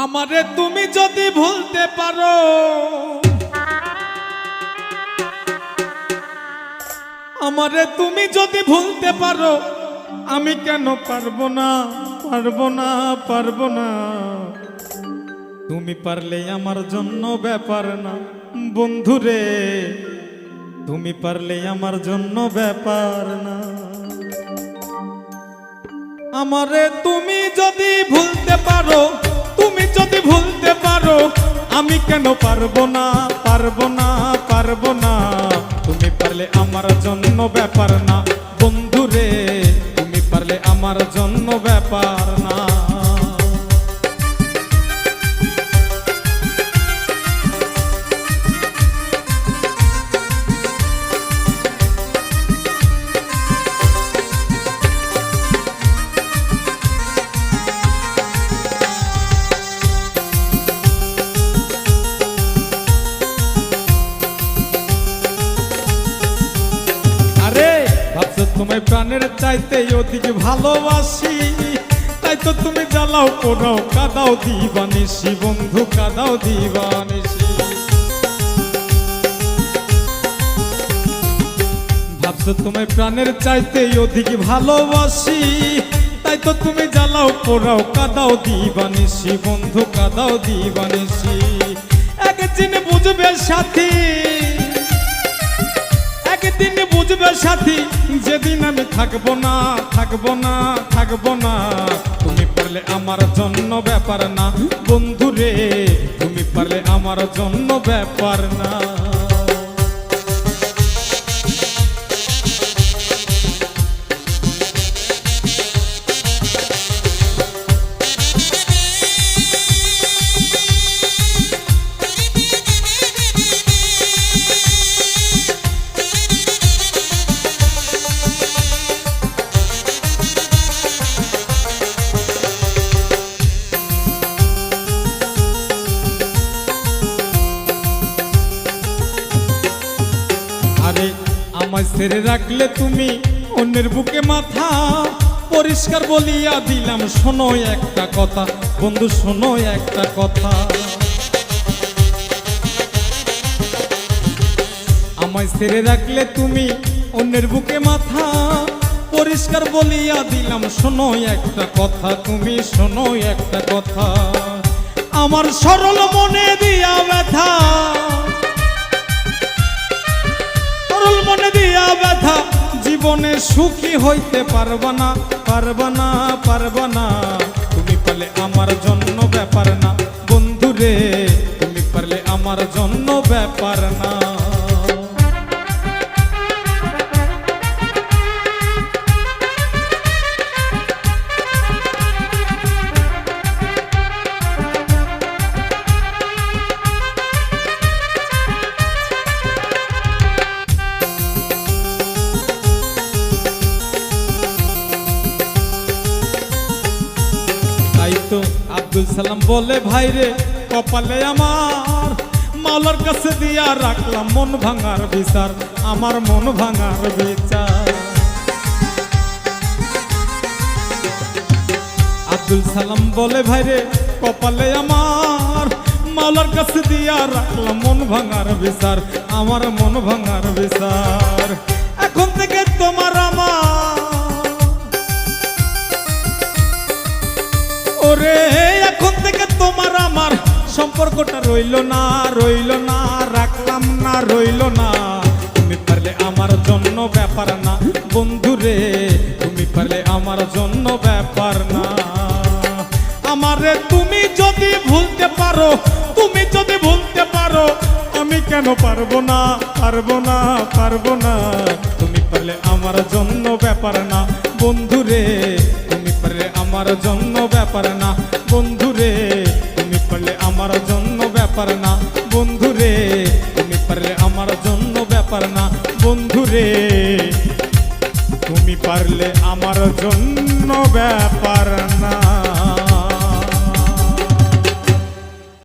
আমারে তুমি যদি ভুলতে পারো, আমারে তুমি যদি ভুলতে পারো, আমি কেন পারবো না, পারবো না, পারবো না। তুমি পারলে আমার জন্য ব্যাপার না বন্ধুরে, তুমি পারলে আমার জন্য ব্যাপার না। আমারে তুমি যদি ভুলতে পারো, তুমি যদি ভুলতে পারো, আমি কেন পারবো না, পারবো না, পারবো না। তুমি পারলে আমার জন্য ব্যাপার না বন্ধুরে, তুমি পারলে আমার জন্য ব্যাপার না। তোমায় প্রাণের চাইতে অধিক ভালোবাসি, তাই তো তুমি জ্বালাও পোড়াও কাদাও দিবানিসি বন্ধু, কাদাও দিবানিসি। ভাবছো তোমায় প্রাণের চাইতে অধিক ভালোবাসি, তাই তো তুমি জ্বালাও পোড়াও কাদাও দিবানিসি বন্ধু, কাদাও দিবানিসি। একদিন বুঝবে সাথী, একদিন বুঝবে সাথী, যেদিন আমি থাকবো না, থাকবো না, থাকবো না। তুমি পারলে আমার জন্য ব্যাপার না বন্ধুরে, তুমি পারলে আমার জন্য ব্যাপার না। আমায় ছেড়ে রাখলে তুমি অন্যের বুকে মাথা, পরিষ্কার বলিয়া দিলাম শোনো একটা কথা বন্ধু, শোনো একটা কথা। আমায় ছেড়ে রাখলে তুমি অন্যের বুকে মাথা, পরিষ্কার বলিয়া দিলাম শোনো একটা কথা, তুমি শোনো একটা কথা। আমার সরল মনে দিয়া ব্যথা, মনে দিয়া ব্যথা, জীবনে সুখী হইতে পারবা না, পারবা না, পারবা না। তুমি পারলে আমার জন্য ব্যাপার না বন্ধুরে, তুমি পারলে আমার জন্য ব্যাপার না। তো আব্দুল সালাম বলে ভাইরে কপালে আমার, মাওলার কাছে দিয়া রাখলাম মন ভাঙার বিচার, আমার মন ভাঙার বিচার। আব্দুল সালাম বলে ভাইরে কপালে আমার, মাওলার কাছে দিয়া রাখলাম মন ভাঙার বিচার, আমার মন ভাঙার বিচার। এখন থেকে তোমার আমার ওরে, এখন থেকে তোমার আমার সম্পর্কটা রইল না, রইল না, রাখলাম না, রইল না। তুমি পারলে আমার জন্য ব্যাপার না বন্ধুরে, তুমি পারলে আমার জন্য ব্যাপার না। আমারে তুমি যদি ভুলতে পারো, তুমি যদি ভুলতে পারো, আমি কেন পারবো না, পারবো না, পারবো না। তুমি পারলে আমার জন্য ব্যাপার না বন্ধুরে, তুমি পারলে আমার জন্য ব্যাপার না বন্ধুরে, তুমি পারলে আমার জন্য ব্যাপার না বন্ধুরে, তুমি পারলে আমার জন্য ব্যাপার না বন্ধুরে, তুমি পারলে আমার জন্য ব্যাপার না।